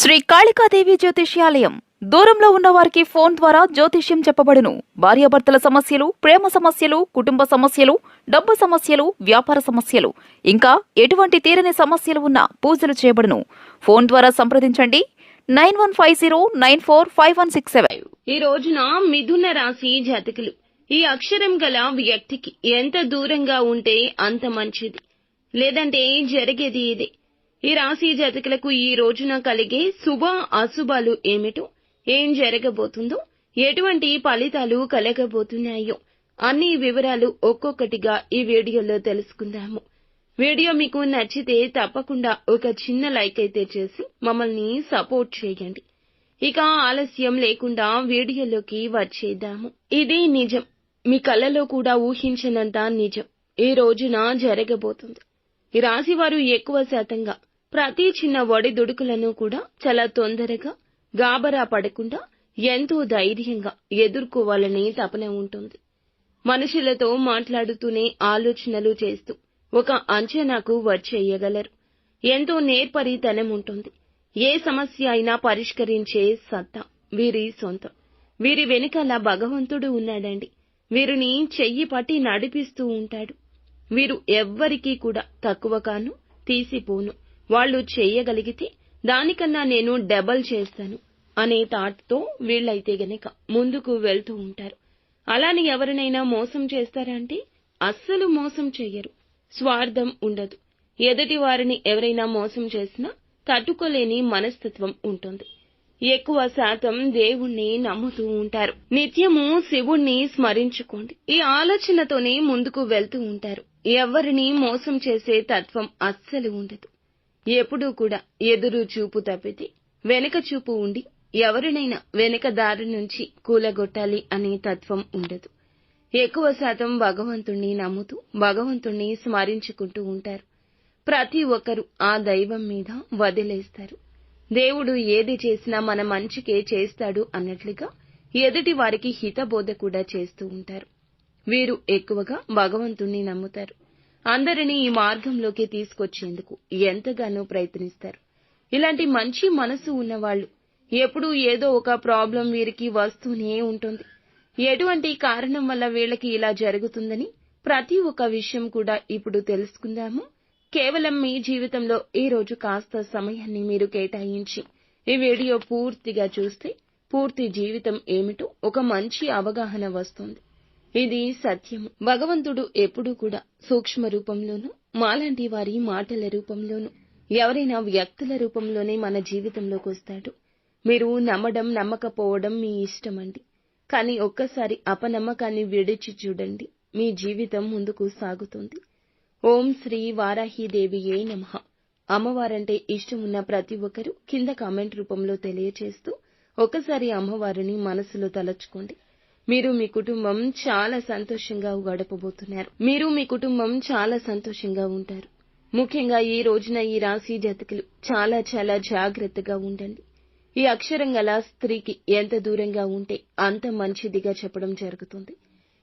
శ్రీ కాళికాదేవి జ్యోతిష్యాలయం దూరంలో ఉన్న వారికి ఫోన్ ద్వారా జ్యోతిష్యం చెప్పబడును. భార్యాభర్తల సమస్యలు, ప్రేమ సమస్యలు, కుటుంబ సమస్యలు, డబ్బు సమస్యలు, వ్యాపార సమస్యలు, ఇంకా ఎటువంటి తీరని సమస్యలు ఉన్నా పూజలు చేయబడును. ఫోన్ ద్వారా సంప్రదించండి 9150945167. ఈ రోజున మిథున రాశి జాతకులు ఈ అక్షరం గల వ్యక్తికి ఎంత దూరంగా ఉంటే అంత మంచిది, లేదంటే జరిగేది ఇదే. ఈ రాశి జాతకులకు ఈ రోజున కలిగే శుభ అశుభాలు ఏమిటో, ఏం జరగబోతుందో, ఎటువంటి ఫలితాలు కలగబోతున్నాయో అన్ని వివరాలు ఒక్కొక్కటిగా ఈ వీడియోలో తెలుసుకుందాము. వీడియో మీకు నచ్చితే తప్పకుండా ఒక చిన్న లైక్ అయితే చేసి మమ్మల్ని సపోర్ట్ చేయండి. ఇక ఆలస్యం లేకుండా వీడియోలోకి వచ్చేద్దాము. ఇది నిజం, మీ కళ్ళలో కూడా ఊహించినంత నిజం ఈ రోజున జరగబోతుంది. ఈ రాశి వారు ఎక్కువ శాతంగా ప్రతి చిన్న ఒడిదుడుకులను కూడా చాలా తొందరగా గాబరా పడకుండా ఎంతో ధైర్యంగా ఎదుర్కోవాలని తపన ఉంటుంది. మనుషులతో మాట్లాడుతూనే ఆలోచనలు చేస్తూ ఒక అంచనాకు వచ్చేయగలరు. ఎంతో నేర్పరితనం ఉంటుంది. ఏ సమస్య అయినా పరిష్కరించే సత్తా వీరి సొంతం. వీరి వెనుకాల భగవంతుడు ఉన్నాడండి. వీరిని చెయ్యి పట్టి నడిపిస్తూ ఉంటాడు. వీరు ఎవ్వరికీ కూడా తక్కువ కాను, తీసిపోను. వాళ్ళు చెయ్యగలిగితే దానికన్నా నేను డబల్ చేస్తాను అనే థాట్తో వీళ్ళైతే గనక ముందుకు వెళ్తూ ఉంటారు. అలాని ఎవరినైనా మోసం చేస్తారా అంటే అస్సలు మోసం చెయ్యరు. స్వార్థం ఉండదు. ఎదుటి వారిని ఎవరైనా మోసం చేసినా తట్టుకోలేని మనస్తత్వం ఉంటుంది. ఎక్కువ శాతం దేవుణ్ణి నమ్ముతూ ఉంటారు. నిత్యము శివుణ్ణి స్మరించుకోండి. ఈ ఆలోచనతోనే ముందుకు వెళ్తూ ఉంటారు. ఎవరిని మోసం చేసే తత్వం అస్సలు ఉండదు. ఎప్పుడూ కూడా ఎదురు చూపు తప్పితే వెనక చూపు ఉండి ఎవరినైనా వెనక దారి నుంచి కూలగొట్టాలి అనే తత్వం ఉండదు. ఎక్కువ శాతం భగవంతుణ్ణి నమ్ముతూ భగవంతుణ్ణి స్మరించుకుంటూ ఉంటారు. ప్రతి ఒక్కరూ ఆ దైవం మీద వదిలేస్తారు. దేవుడు ఏది చేసినా మన మంచికే చేస్తాడు అన్నట్లుగా ఎదుటి వారికి హితబోధ కూడా చేస్తూ ఉంటారు. వీరు ఎక్కువగా భగవంతుణ్ణి నమ్ముతారు. అందరినీ ఈ మార్గంలోకి తీసుకొచ్చేందుకు ఎంతగానో ప్రయత్నిస్తారు. ఇలాంటి మంచి మనసు ఉన్నవాళ్లు ఎప్పుడూ ఏదో ఒక ప్రాబ్లం వీరికి వస్తూనే ఉంటుంది. ఎటువంటి కారణం వల్ల వీళ్ళకి ఇలా జరుగుతుందని ప్రతి ఒక్క విషయం కూడా ఇప్పుడు తెలుసుకుందాము. కేవలం మీ జీవితంలో ఈ రోజు కాస్త సమయాన్ని మీరు కేటాయించి ఈ వీడియో పూర్తిగా చూస్తే పూర్తి జీవితం ఏమిటో ఒక మంచి అవగాహన వస్తుంది. ఇది సత్యము. భగవంతుడు ఎప్పుడూ కూడా సూక్ష్మ రూపంలోనూ, మాలాంటి వారి మాటల రూపంలోనూ, ఎవరైనా వ్యక్తుల రూపంలోనే మన జీవితంలోకి వస్తాడు. మీరు నమ్మడం నమ్మకపోవడం మీ ఇష్టమండి. కానీ ఒక్కసారి అపనమ్మకాన్ని విడిచి చూడండి, మీ జీవితం ముందుకు సాగుతుంది. ఓం శ్రీ వారాహీదేవియే నమః. అమ్మవారంటే ఇష్టం ఉన్న ప్రతి ఒక్కరూ కింద కామెంట్ రూపంలో తెలియచేస్తూ ఒకసారి అమ్మవారిని మనసులో తలచుకోండి. మీరు మీ కుటుంబం చాలా సంతోషంగా గడపబోతున్నారు. మీరు మీ కుటుంబం చాలా సంతోషంగా ఉంటారు. ముఖ్యంగా ఈ రోజున ఈ రాశి జాతకులు చాలా చాలా జాగ్రత్తగా ఉండండి. ఈ అక్షరం గల స్త్రీకి ఎంత దూరంగా ఉంటే అంత మంచిదిగా చెప్పడం జరుగుతుంది.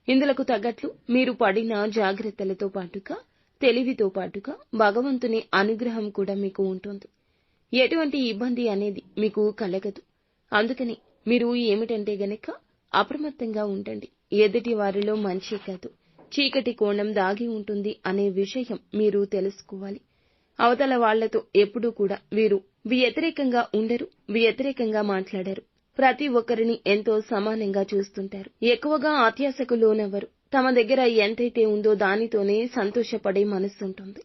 ఇందులకు తగ్గట్లు మీరు పడిన జాగ్రత్తలతో పాటుగా, తెలివితో పాటుగా భగవంతుని అనుగ్రహం కూడా మీకు ఉంటుంది. ఎటువంటి ఇబ్బంది అనేది మీకు కలగదు. అందుకని మీరు ఏమిటంటే గనక అప్రమత్తంగా ఉండండి. ఎదుటి వారిలో మంచి కాదు, చీకటి కోణం దాగి ఉంటుంది అనే విషయం మీరు తెలుసుకోవాలి. అవతల వాళ్లతో ఎప్పుడూ కూడా వీరు వ్యతిరేకంగా ఉండరు, వ్యతిరేకంగా మాట్లాడరు. ప్రతి ఒక్కరిని ఎంతో సమానంగా చూస్తుంటారు. ఎక్కువగా అత్యాశకు లోనెవరు. తమ దగ్గర ఎంతైతే ఉందో దానితోనే సంతోషపడే మనస్సుంటుంది.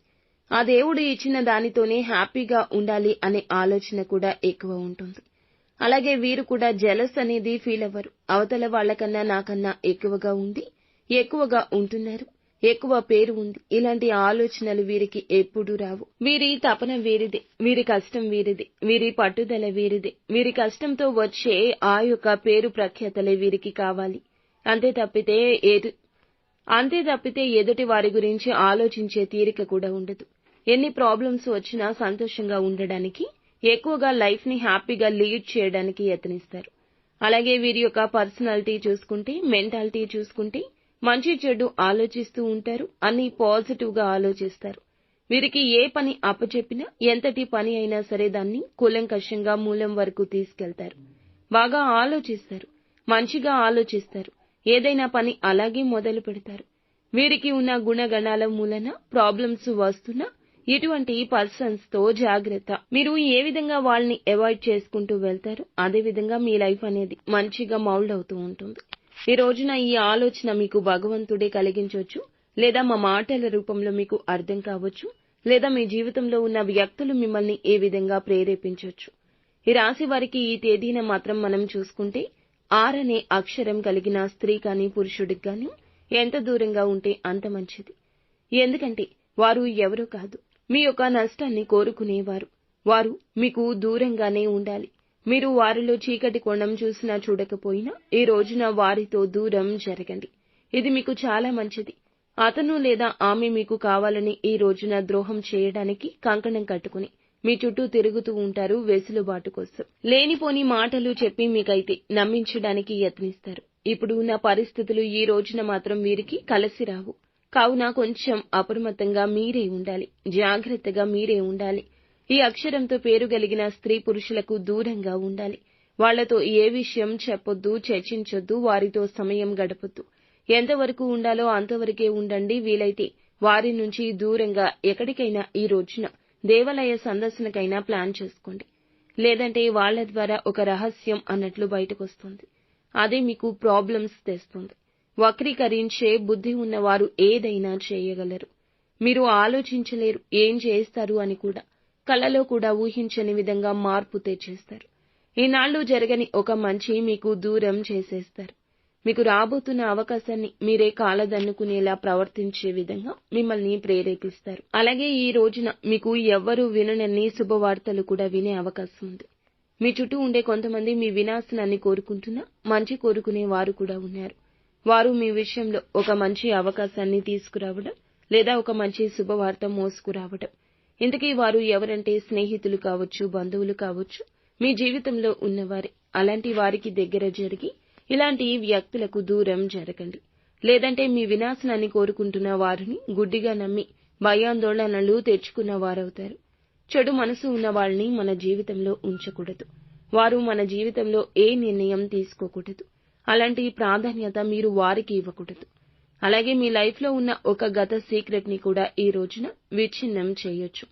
ఆ దేవుడు ఇచ్చిన దానితోనే హ్యాపీగా ఉండాలి అనే ఆలోచన కూడా ఎక్కువ ఉంటుంది. అలాగే వీరు కూడా జెలస్ అనేది ఫీల్ అవ్వరు. అవతల వాళ్లకన్నా నాకన్నా ఎక్కువగా ఉండి ఎక్కువగా ఉంటున్నారు, ఎక్కువ పేరు ఉంది, ఇలాంటి ఆలోచనలు వీరికి ఎప్పుడూ రావు. వీరి తపన వీరిదే, వీరి కష్టం వీరిదే, వీరి పట్టుదల వీరిదే. వీరి కష్టంతో వచ్చే ఆ యొక్క పేరు ప్రఖ్యాతలే వీరికి కావాలి. అంతే తప్పితే ఎదుటి వారి గురించి ఆలోచించే తీరిక కూడా ఉండదు. ఎన్ని ప్రాబ్లమ్స్ వచ్చినా సంతోషంగా ఉండడానికి, ఎక్కువగా లైఫ్ ని హ్యాపీగా లీడ్ చేయడానికి యత్నిస్తారు. అలాగే వీరి యొక్క పర్సనాలిటీ చూసుకుంటే, మెంటాలిటీ చూసుకుంటే మంచి చెడు ఆలోచిస్తూ ఉంటారు. అన్ని పాజిటివ్ గా ఆలోచిస్తారు. వీరికి ఏ పని అప్పచెప్పినా ఎంతటి పని అయినా సరే దాన్ని కూలంకషంగా మూలం వరకు తీసుకెళ్తారు. బాగా ఆలోచిస్తారు, మంచిగా ఆలోచిస్తారు. ఏదైనా పని అలాగే మొదలు పెడతారు. వీరికి ఉన్న గుణగణాల మూలన ప్రాబ్లమ్స్ వస్తున్నా ఇటువంటి పర్సన్స్ తో జాగ్రత్త. మీరు ఏ విధంగా వాళ్ళని అవాయిడ్ చేసుకుంటూ వెళ్తారో అదే విధంగా మీ లైఫ్ అనేది మంచిగా మౌల్డ్ అవుతూ ఉంటుంది. ఈ రోజున ఈ ఆలోచన మీకు భగవంతుడే కలిగించవచ్చు, లేదా మా మాటల రూపంలో మీకు అర్థం కావచ్చు, లేదా మీ జీవితంలో ఉన్న వ్యక్తులు మిమ్మల్ని ఏ విధంగా ప్రేరేపించవచ్చు. ఈ రాశి వారికి ఈ తేదీన మాత్రం మనం చూసుకుంటే 6 అనే అక్షరం కలిగిన స్త్రీ కానీ పురుషుడికి గాని ఎంత దూరంగా ఉంటే అంత మంచిది. ఎందుకంటే వారు ఎవరో కాదు, మీ యొక్క నష్టాన్ని కోరుకునేవారు. వారు మీకు దూరంగానే ఉండాలి. మీరు వారిలో చీకటి కోణం చూసినా చూడకపోయినా ఈ రోజున వారితో దూరం జరగండి. ఇది మీకు చాలా మంచిది. అతను లేదా ఆమె మీకు కావాలని ఈ రోజున ద్రోహం చేయడానికి కంకణం కట్టుకుని మీ చుట్టూ తిరుగుతూ ఉంటారు వెసులుబాటు కోసం. లేనిపోని మాటలు చెప్పి మీకైతే నమ్మించడానికి యత్నిస్తారు. ఇప్పుడు ఉన్న పరిస్థితులు ఈ రోజున మాత్రం వీరికి కలిసి రావు. కావున కొంచెం అప్రమత్తంగా మీరే ఉండాలి, జాగ్రత్తగా మీరే ఉండాలి. ఈ అక్షరంతో పేరు కలిగిన స్త్రీ పురుషులకు దూరంగా ఉండాలి. వాళ్లతో ఏ విషయం చెప్పొద్దు, చర్చించొద్దు, వారితో సమయం గడపొద్దు. ఎంతవరకు ఉండాలో అంతవరకే ఉండండి. వీలైతే వారి నుంచి దూరంగా ఎక్కడికైనా ఈ రోజున దేవాలయ సందర్శనకైనా ప్లాన్ చేసుకోండి. లేదంటే వాళ్ల ద్వారా ఒక రహస్యం అన్నట్లు బయటకొస్తుంది. అదే మీకు ప్రాబ్లమ్స్ తెస్తుంది. వక్రీకరించే బుద్ధి ఉన్నవారు ఏదైనా చేయగలరు. మీరు ఆలోచించలేరు ఏం చేస్తారు అని కూడా. కలలో కూడా ఊహించని విధంగా మార్పు తెచ్చేస్తారు. ఈనాళ్లు జరగని ఒక మంచి మీకు దూరం చేసేస్తారు. మీకు రాబోతున్న అవకాశాన్ని మీరే కాలదన్నుకునేలా ప్రవర్తించే విధంగా మిమ్మల్ని ప్రేరేపిస్తారు. అలాగే ఈ రోజున మీకు ఎవ్వరూ విననన్ని శుభవార్తలు కూడా వినే అవకాశం ఉంది. మీ చుట్టూ ఉండే కొంతమంది మీ వినాశనాన్ని కోరుకుంటున్నా మంచి కోరుకునే వారు కూడా ఉన్నారు. వారు మీ విషయంలో ఒక మంచి అవకాశాన్ని తీసుకురావడం లేదా ఒక మంచి శుభవార్త మోసుకురావడం. ఇంతకీ వారు ఎవరంటే స్నేహితులు కావచ్చు, బంధువులు కావచ్చు, మీ జీవితంలో ఉన్నవారే. అలాంటి వారికి దగ్గర జరిగి ఇలాంటి వ్యక్తులకు దూరం జరగండి. లేదంటే మీ వినాశనాన్ని కోరుకుంటున్న వారిని గుడ్డిగా నమ్మి భయాందోళనలు తెచ్చుకున్న వారవుతారు. చెడు మనసు ఉన్న వాళ్ళని మన జీవితంలో ఉంచకూడదు. వారు మన జీవితంలో ఏ నిర్ణయం తీసుకోకూడదు. అలాంటి ప్రాధాన్యత మీరు వారికి ఇవ్వకూడదు. అలాగే మీ లైఫ్ లో ఉన్న ఒక గత సీక్రెట్ ని కూడా ఈ రోజున విచ్ఛిన్నం చేయొచ్చు.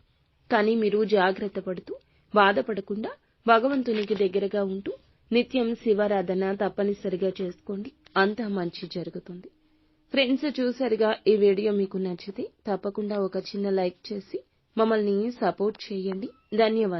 కానీ మీరు జాగ్రత్త పడుతూ బాధపడకుండా భగవంతునికి దగ్గరగా ఉంటూ నిత్యం శివారాధన తప్పనిసరిగా చేసుకోండి. అంతా మంచి జరుగుతుంది. ఫ్రెండ్స్, చూసారుగా, ఈ వీడియో మీకు నచ్చితే తప్పకుండా ఒక చిన్న లైక్ చేసి మమ్మల్ని సపోర్ట్ చేయండి. ధన్యవాదాలు.